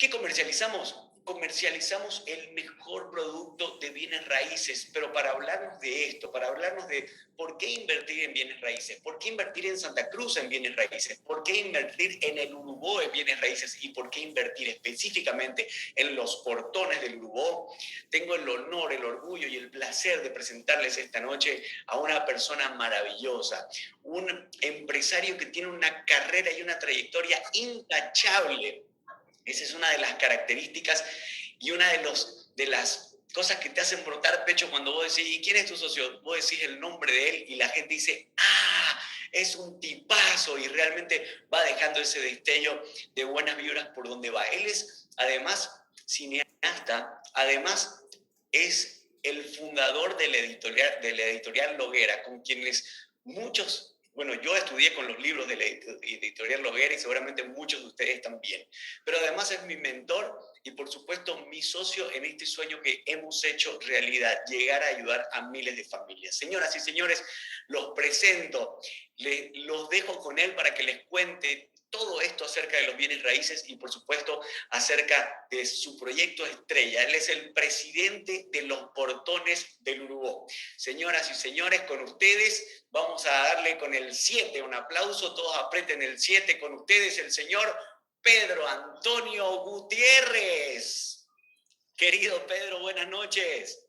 ¿Qué comercializamos? Comercializamos el mejor producto de bienes raíces, pero para hablarnos de esto, para hablarnos de por qué invertir en bienes raíces, por qué invertir en Santa Cruz en bienes raíces, por qué invertir en el Urubó en bienes raíces y por qué invertir específicamente en los portones del Urubó, tengo el honor, el orgullo y el placer de presentarles esta noche a una persona maravillosa, un empresario que tiene una carrera y una trayectoria intachable. Esa es una de las características y una de las cosas que te hacen brotar pecho cuando vos decís, ¿y quién es tu socio? Vos decís el nombre de él y la gente dice, ¡ah! Es un tipazo y realmente va dejando ese destello de buenas vibras por donde va. Él es, además, cineasta, además es el fundador de la editorial Loguera, con quienes muchos, bueno, yo estudié con los libros de la editorial Loguera y seguramente muchos de ustedes también, pero además es mi mentor y por supuesto mi socio en este sueño que hemos hecho realidad, llegar a ayudar a miles de familias. Señoras y señores, los presento, los dejo con él para que les cuente todo esto acerca de los bienes raíces y por supuesto acerca de su proyecto estrella. Él es el presidente de los portones del Urubó. Señoras y señores, con ustedes vamos a darle con el 7 un aplauso, todos aprieten el 7 con ustedes, el señor Pedro Antonio Gutiérrez. Querido Pedro, buenas noches.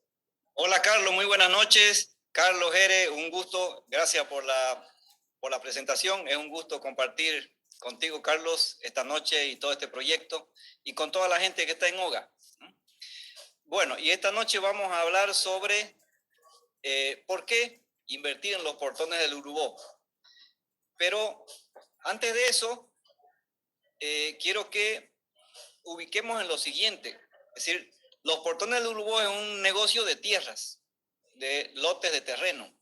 Hola Carlos, muy buenas noches. Carlos Jerez, un gusto, gracias por la presentación. Es un gusto compartir contigo, Carlos, esta noche y todo este proyecto y con toda la gente que está en OGA. Bueno, y esta noche vamos a hablar sobre por qué invertir en los portones del Urubó. Pero antes de eso, quiero que ubiquemos en lo siguiente. Es decir, los portones del Urubó es un negocio de tierras, de lotes de terreno.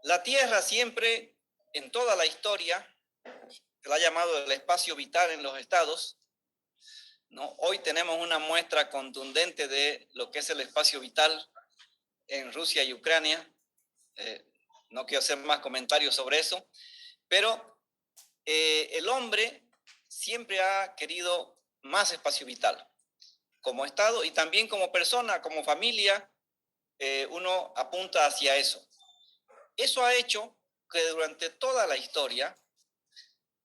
La tierra siempre, en toda la historia, se la ha llamado el espacio vital en los estados, ¿no? Hoy tenemos una muestra contundente de lo que es el espacio vital en Rusia y Ucrania. No quiero hacer más comentarios sobre eso, pero el hombre siempre ha querido más espacio vital como estado y también como persona, como familia, uno apunta hacia eso. Eso ha hecho que durante toda la historia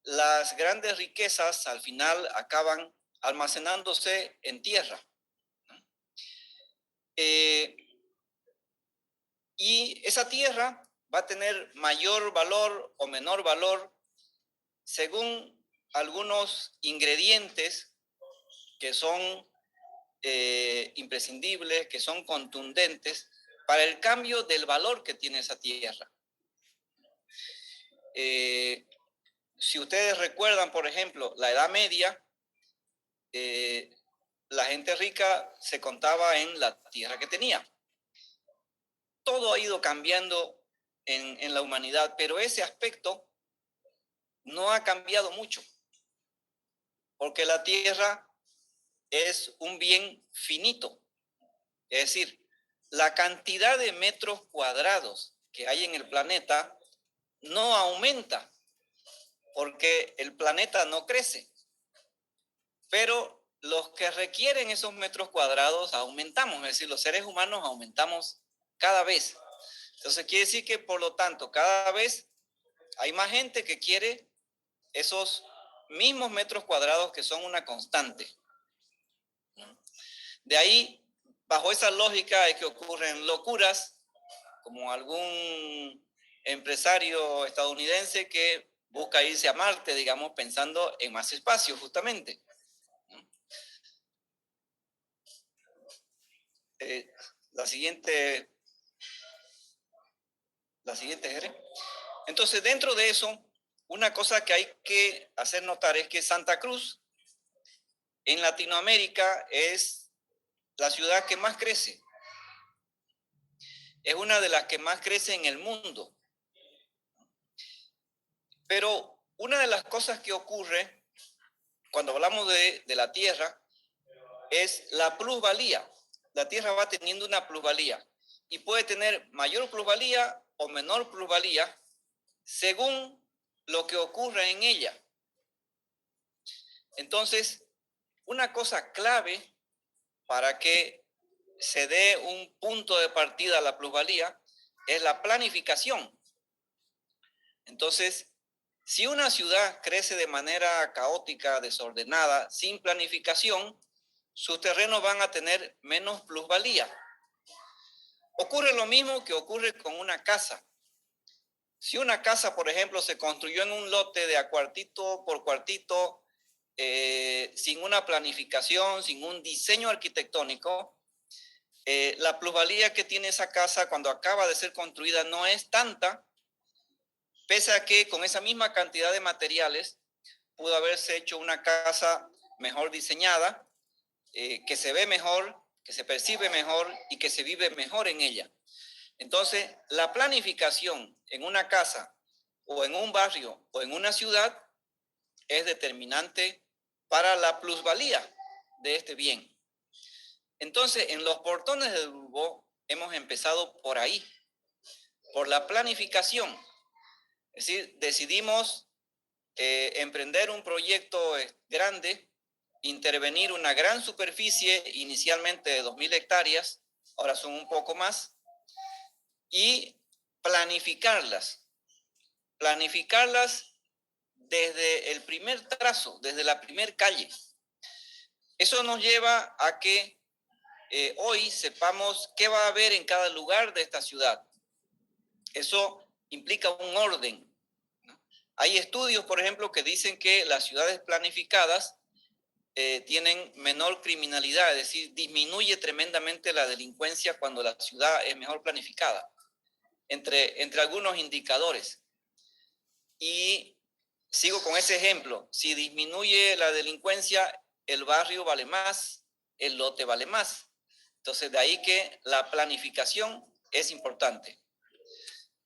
las grandes riquezas al final acaban almacenándose en tierra. Y esa tierra va a tener mayor valor o menor valor según algunos ingredientes que son imprescindibles, que son contundentes para el cambio del valor que tiene esa tierra. Si ustedes recuerdan, por ejemplo, la Edad Media, la gente rica se contaba en la tierra que tenía. Todo ha ido cambiando en la humanidad, pero ese aspecto no ha cambiado mucho, porque la tierra es un bien finito. Es decir, la cantidad de metros cuadrados que hay en el planeta no aumenta, porque el planeta no crece. Pero los que requieren esos metros cuadrados aumentamos, es decir, los seres humanos aumentamos cada vez. Entonces quiere decir que, por lo tanto, cada vez hay más gente que quiere esos mismos metros cuadrados que son una constante. De ahí, bajo esa lógica, es que ocurren locuras, como algún empresario estadounidense que busca irse a Marte, digamos, pensando en más espacio, justamente. La siguiente, Jerez. Entonces, dentro de eso, una cosa que hay que hacer notar es que Santa Cruz en Latinoamérica es la ciudad que más crece. Es una de las que más crece en el mundo. Pero una de las cosas que ocurre cuando hablamos de la tierra es la plusvalía. La tierra va teniendo una plusvalía y puede tener mayor plusvalía o menor plusvalía según lo que ocurre en ella. Entonces, una cosa clave para que se dé un punto de partida a la plusvalía es la planificación. Entonces, si una ciudad crece de manera caótica, desordenada, sin planificación, sus terrenos van a tener menos plusvalía. Ocurre lo mismo que ocurre con una casa. Si una casa, por ejemplo, se construyó en un lote de a cuartito por cuartito, sin una planificación, sin un diseño arquitectónico, la plusvalía que tiene esa casa cuando acaba de ser construida no es tanta, pese a que con esa misma cantidad de materiales pudo haberse hecho una casa mejor diseñada, que se ve mejor, que se percibe mejor y que se vive mejor en ella. Entonces, la planificación en una casa o en un barrio o en una ciudad es determinante para la plusvalía de este bien. Entonces, en los portones del Urubó hemos empezado por ahí, por la planificación. Es decir, decidimos emprender un proyecto grande, intervenir una gran superficie, inicialmente de 2.000 hectáreas, ahora son un poco más, y planificarlas desde el primer trazo, desde la primer calle. Eso nos lleva a que hoy sepamos qué va a haber en cada lugar de esta ciudad. Eso implica un orden, ¿no? Hay estudios, por ejemplo, que dicen que las ciudades planificadas tienen menor criminalidad, es decir, disminuye tremendamente la delincuencia cuando la ciudad es mejor planificada, entre algunos indicadores. Y sigo con ese ejemplo, si disminuye la delincuencia, el barrio vale más, el lote vale más. Entonces, de ahí que la planificación es importante.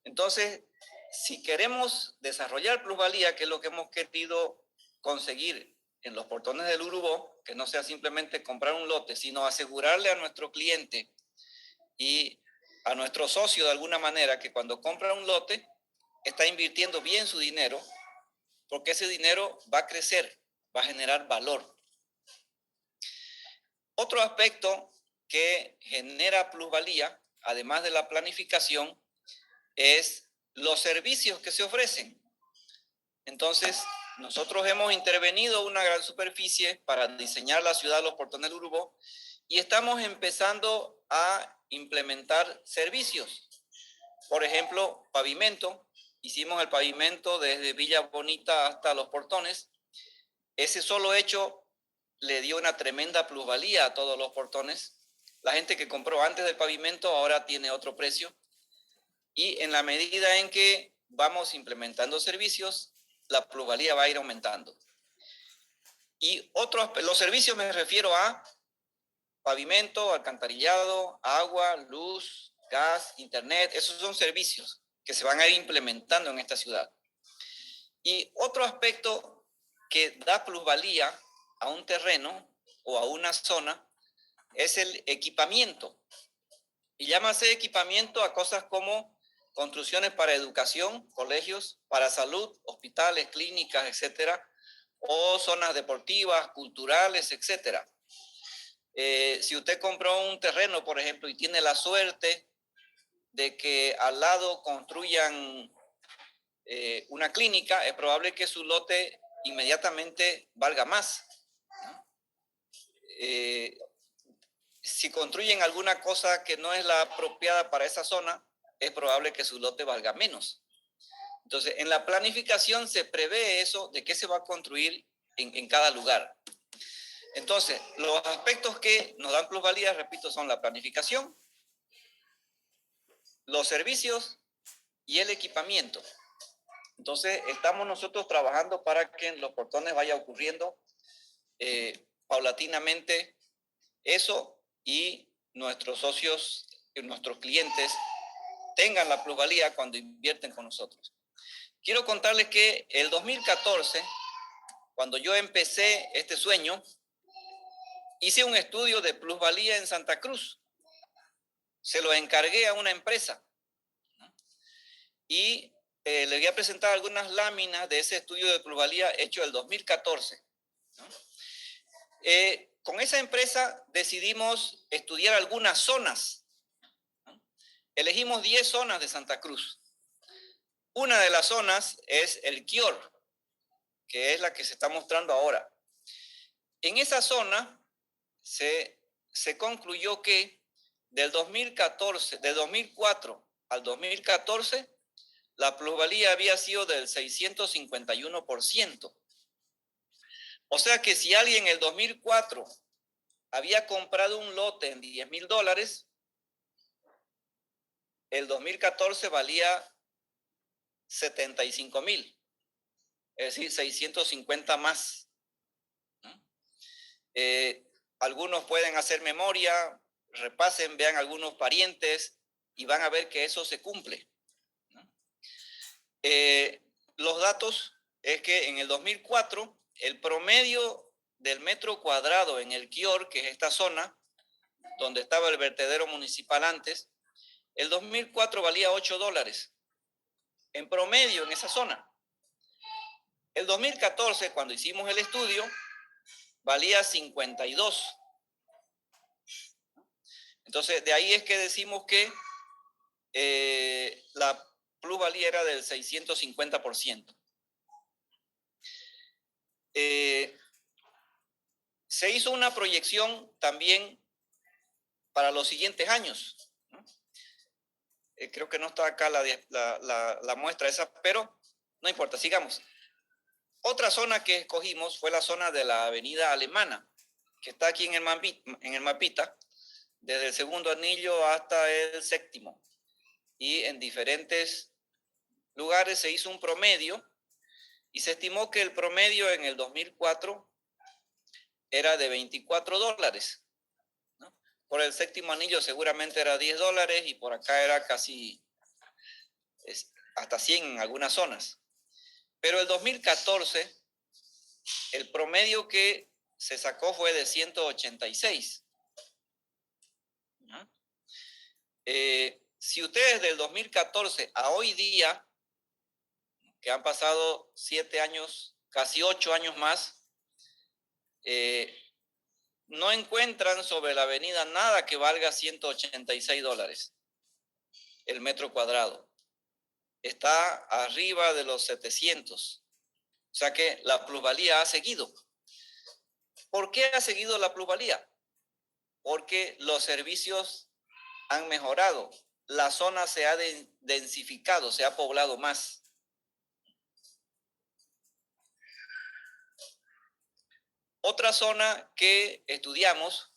Entonces, si queremos desarrollar plusvalía, que es lo que hemos querido conseguir en los portones del Urubó, que no sea simplemente comprar un lote, sino asegurarle a nuestro cliente y a nuestro socio de alguna manera que cuando compra un lote está invirtiendo bien su dinero, porque ese dinero va a crecer, va a generar valor. Otro aspecto que genera plusvalía, además de la planificación, es los servicios que se ofrecen. Entonces, nosotros hemos intervenido una gran superficie para diseñar la ciudad de los portones del Urubó y estamos empezando a implementar servicios. Por ejemplo, pavimento. Hicimos el pavimento desde Villa Bonita hasta los portones. Ese solo hecho le dio una tremenda plusvalía a todos los portones. La gente que compró antes del pavimento ahora tiene otro precio. Y en la medida en que vamos implementando servicios, la plusvalía va a ir aumentando. Y los servicios me refiero a pavimento, alcantarillado, agua, luz, gas, internet. Esos son servicios que se van a ir implementando en esta ciudad. Y otro aspecto que da plusvalía a un terreno o a una zona es el equipamiento. Y llámase equipamiento a cosas como construcciones para educación, colegios, para salud, hospitales, clínicas, etcétera, o zonas deportivas, culturales, etcétera. Si usted compró un terreno, por ejemplo, y tiene la suerte de que al lado construyan una clínica, es probable que su lote inmediatamente valga más, ¿no? Si construyen alguna cosa que no es la apropiada para esa zona, es probable que su lote valga menos. Entonces, en la planificación se prevé eso de qué se va a construir en cada lugar. Entonces, los aspectos que nos dan plusvalía, repito, son la planificación, los servicios y el equipamiento. Entonces, estamos nosotros trabajando para que en los portones vaya ocurriendo paulatinamente eso y nuestros socios, nuestros clientes tengan la plusvalía cuando invierten con nosotros. Quiero contarles que el 2014, cuando yo empecé este sueño, hice un estudio de plusvalía en Santa Cruz. Se lo encargué a una empresa, ¿no? Y le voy a presentar algunas láminas de ese estudio de plusvalía hecho el 2014, ¿no? Con esa empresa decidimos estudiar algunas zonas. Elegimos 10 zonas de Santa Cruz. Una de las zonas es el Quior, que es la que se está mostrando ahora. En esa zona se concluyó que del 2004 al 2014, la plusvalía había sido del 651%. O sea que si alguien en el 2004 había comprado un lote en $10,000, el 2014 valía 75,000, es decir, 650 más. Algunos pueden hacer memoria, repasen, vean algunos parientes y van a ver que eso se cumple. Los datos es que en el 2004 el promedio del metro cuadrado en el Quior, que es esta zona donde estaba el vertedero municipal antes, el 2004 valía $8 en promedio en esa zona. El 2014, cuando hicimos el estudio, valía 52. Entonces, de ahí es que decimos que la plusvalía era del 650%. Se hizo una proyección también para los siguientes años. Creo que no está acá la muestra esa, pero no importa, sigamos. Otra zona que escogimos fue la zona de la Avenida Alemana, que está aquí en el mapita, desde el segundo anillo hasta el séptimo. Y en diferentes lugares se hizo un promedio y se estimó que el promedio en el 2004 era de $24. ¿No? Por el séptimo anillo seguramente era $10 y por acá era casi hasta 100 en algunas zonas. Pero el 2014, el promedio que se sacó fue de 186. ¿No? Si ustedes del 2014 a hoy día, que han pasado 7 años, casi 8 años más, no encuentran sobre la avenida nada que valga $186 el metro cuadrado. Está arriba de los 700. O sea que la plusvalía ha seguido. ¿Por qué ha seguido la plusvalía? Porque los servicios han mejorado. La zona se ha densificado, se ha poblado más. Otra zona que estudiamos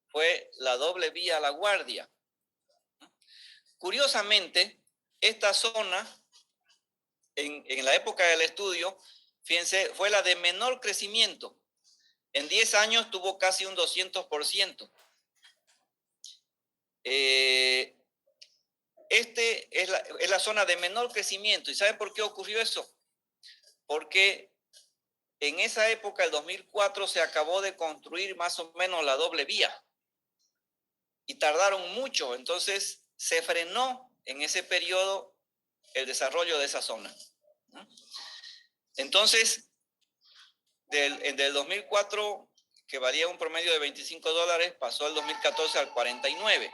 fue la doble vía La Guardia. Curiosamente, esta zona, en la época del estudio, fíjense, fue la de menor crecimiento. En 10 años tuvo casi un 200%. Este es la zona de menor crecimiento. ¿Y saben por qué ocurrió eso? Porque en esa época, el 2004, se acabó de construir más o menos la doble vía. Y tardaron mucho. Entonces, se frenó en ese periodo el desarrollo de esa zona. Entonces, del 2004, que valía un promedio de $25, pasó el 2014 al 49.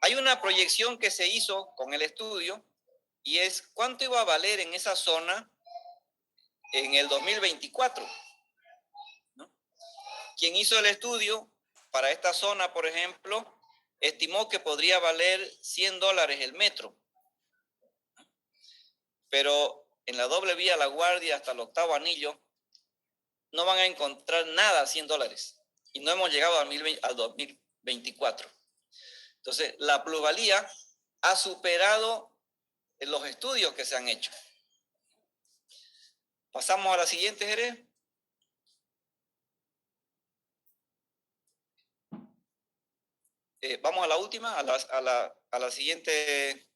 Hay una proyección que se hizo con el estudio y es cuánto iba a valer en esa zona en el 2024. ¿No? Quien hizo el estudio para esta zona, por ejemplo, estimó que podría valer $100 el metro. Pero en la doble vía La Guardia hasta el octavo anillo no van a encontrar nada a $100. Y no hemos llegado al 2024. Entonces, la plusvalía ha superado los estudios que se han hecho. Pasamos a la siguiente, Jerez. Vamos a la última, a la siguiente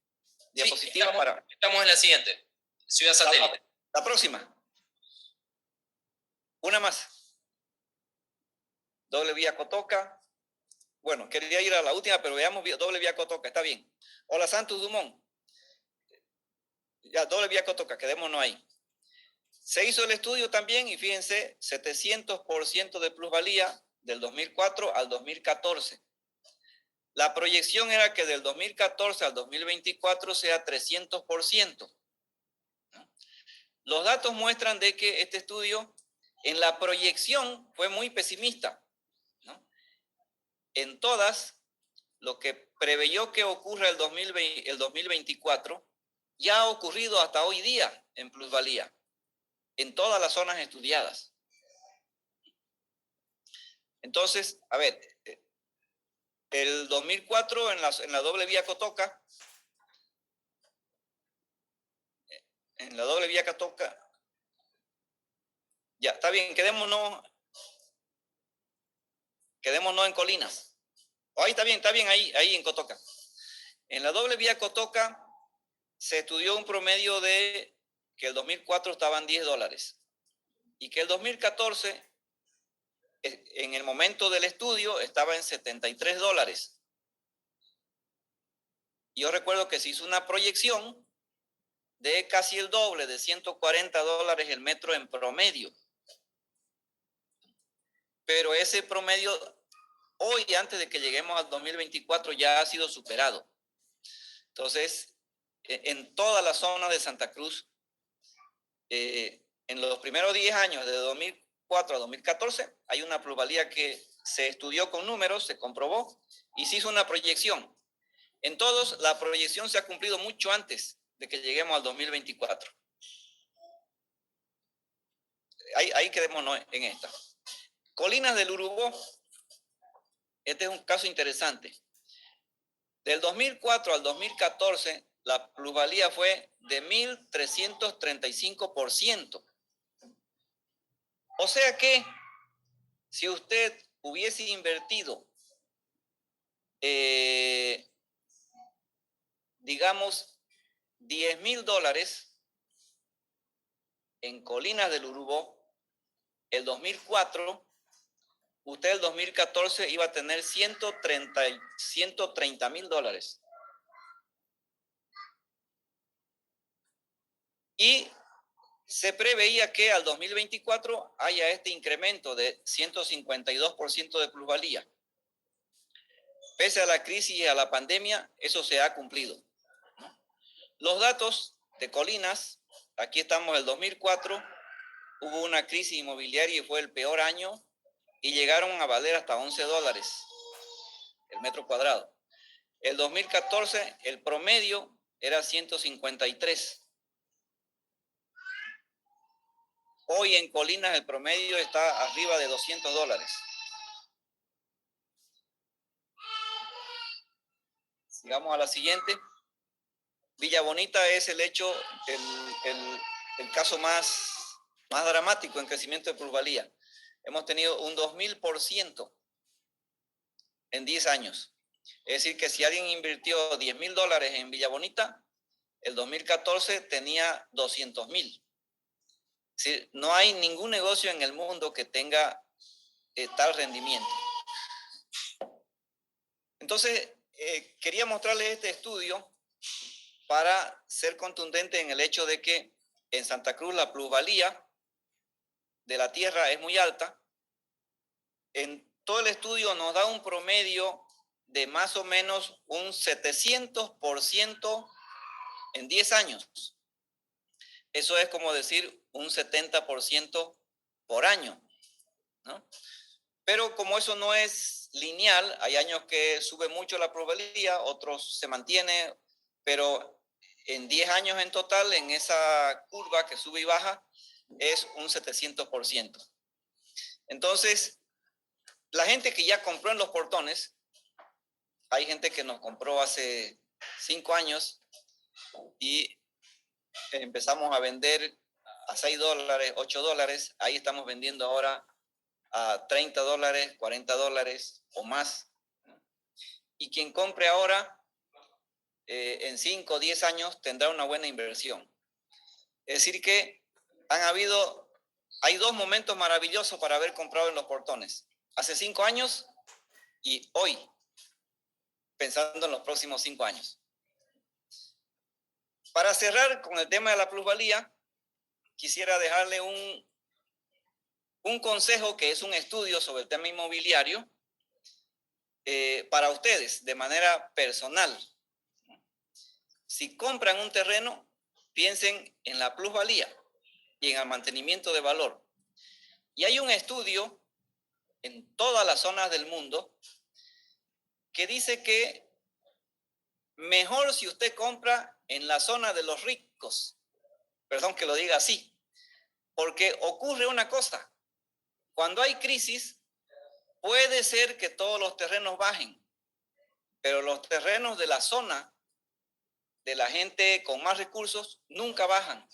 diapositiva. Sí, estamos en la siguiente. Ciudad satélite. La próxima. Una más. Doble vía Cotoca. Bueno, quería ir a la última, pero veamos doble vía Cotoca. Está bien. Hola, Santos Dumont. Ya, doble vía Cotoca, quedémonos ahí. Se hizo el estudio también y fíjense, 700% de plusvalía del 2004 al 2014. La proyección era que del 2014 al 2024 sea 300%. Los datos muestran de que este estudio en la proyección fue muy pesimista, ¿no? En todas, lo que preveyó que ocurra el 2024 ya ha ocurrido hasta hoy día en plusvalía, en todas las zonas estudiadas. Entonces, a ver, el 2004 en la doble vía Cotoca, ya, está bien, quedémonos en Colinas. Ahí está bien, ahí en Cotoca. En la doble vía Cotoca se estudió un promedio de que el 2004 estaban $10 y que el 2014, en el momento del estudio, estaba en $73. Yo recuerdo que se hizo una proyección de casi el doble, de $140 el metro en promedio. Pero ese promedio, hoy, antes de que lleguemos al 2024, ya ha sido superado. Entonces, en todas las zonas de Santa Cruz, en los primeros 10 años, de 2004 a 2014, hay una plusvalía que se estudió con números, se comprobó y se hizo una proyección. En todos, la proyección se ha cumplido mucho antes de que lleguemos al 2024. Ahí quedémonos en esta. Colinas del Urubó, este es un caso interesante. Del 2004 al 2014, la plusvalía fue de 1.335%. O sea que, si usted hubiese invertido, digamos, $10,000 en Colinas del Urubó, el 2004, usted el 2014 iba a tener $130,000. Y se preveía que al 2024 haya este incremento de 152% de plusvalía. Pese a la crisis y a la pandemia, eso se ha cumplido. Los datos de Colinas, aquí estamos el 2004, hubo una crisis inmobiliaria y fue el peor año y llegaron a valer hasta $11 el metro cuadrado. El 2014, el promedio era 153. Hoy en Colinas el promedio está arriba de $200. Sigamos a la siguiente. Villa Bonita es el caso más dramático en crecimiento de plusvalía. Hemos tenido un 2,000% en 10 años. Es decir, que si alguien invirtió $10,000 en Villa Bonita, el 2014 tenía 200,000. Es decir, no hay ningún negocio en el mundo que tenga tal rendimiento. Entonces, quería mostrarles este estudio para ser contundente en el hecho de que en Santa Cruz la plusvalía de la tierra es muy alta. En todo el estudio nos da un promedio de más o menos un 700% en 10 años. Eso es como decir un 70% por año, ¿no? Pero como eso no es lineal, hay años que sube mucho la plusvalía, otros se mantiene, pero en 10 años en total, en esa curva que sube y baja, es un 700%. Entonces, la gente que ya compró en Los Portones, hay gente que nos compró hace 5 años y empezamos a vender a $6, $8, ahí estamos vendiendo ahora a $30, $40 o más. Y quien compre ahora, en 5 o 10 años, tendrá una buena inversión. Es decir que hay 2 momentos maravillosos para haber comprado en Los Portones. Hace 5 años y hoy, pensando en los próximos 5 años. Para cerrar con el tema de la plusvalía, quisiera dejarle un consejo que es un estudio sobre el tema inmobiliario para ustedes de manera personal. Si compran un terreno, piensen en la plusvalía y en el mantenimiento de valor. Y hay un estudio en todas las zonas del mundo que dice que mejor si usted compra en la zona de los ricos, perdón que lo diga así, porque ocurre una cosa, cuando hay crisis, puede ser que todos los terrenos bajen, pero los terrenos de la zona de la gente con más recursos nunca bajan,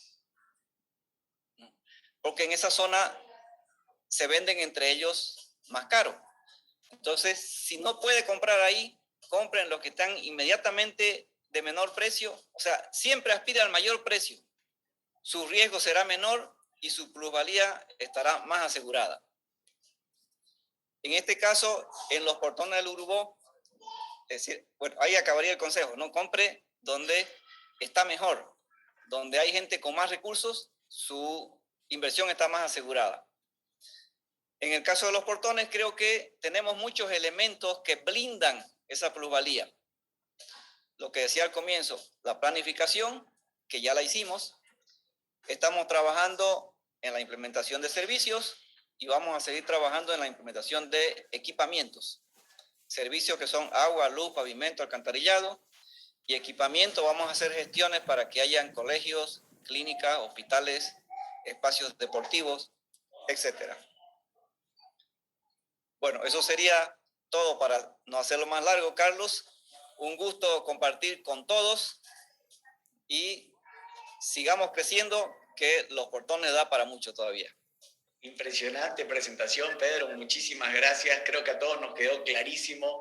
porque en esa zona se venden entre ellos más caro. Entonces, si no puede comprar ahí, compren los que están inmediatamente de menor precio. O sea, siempre aspire al mayor precio. Su riesgo será menor y su plusvalía estará más asegurada. En este caso, en los portones del Urubó, es decir, bueno, ahí acabaría el consejo, no compre donde está mejor, donde hay gente con más recursos, su inversión está más asegurada. En el caso de los portones, creo que tenemos muchos elementos que blindan esa plusvalía. Lo que decía al comienzo, la planificación, que ya la hicimos. Estamos trabajando en la implementación de servicios y vamos a seguir trabajando en la implementación de equipamientos. Servicios que son agua, luz, pavimento, alcantarillado. Y equipamiento, vamos a hacer gestiones para que hayan colegios, clínicas, hospitales, espacios deportivos, etcétera. Bueno, eso sería todo para no hacerlo más largo, Carlos. Un gusto compartir con todos y sigamos creciendo, que los portones da para mucho todavía. Impresionante presentación, Pedro. Muchísimas gracias. Creo que a todos nos quedó clarísimo.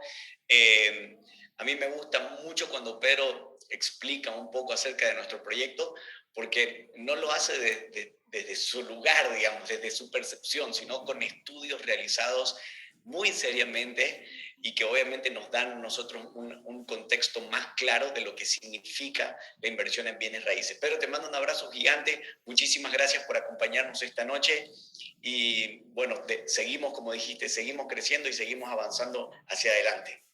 A mí me gusta mucho cuando Pedro explica un poco acerca de nuestro proyecto, porque no lo hace desde su lugar, digamos, desde su percepción, sino con estudios realizados muy seriamente y que obviamente nos dan a nosotros un contexto más claro de lo que significa la inversión en bienes raíces. Pero te mando un abrazo gigante, muchísimas gracias por acompañarnos esta noche y bueno, seguimos, como dijiste, seguimos creciendo y seguimos avanzando hacia adelante.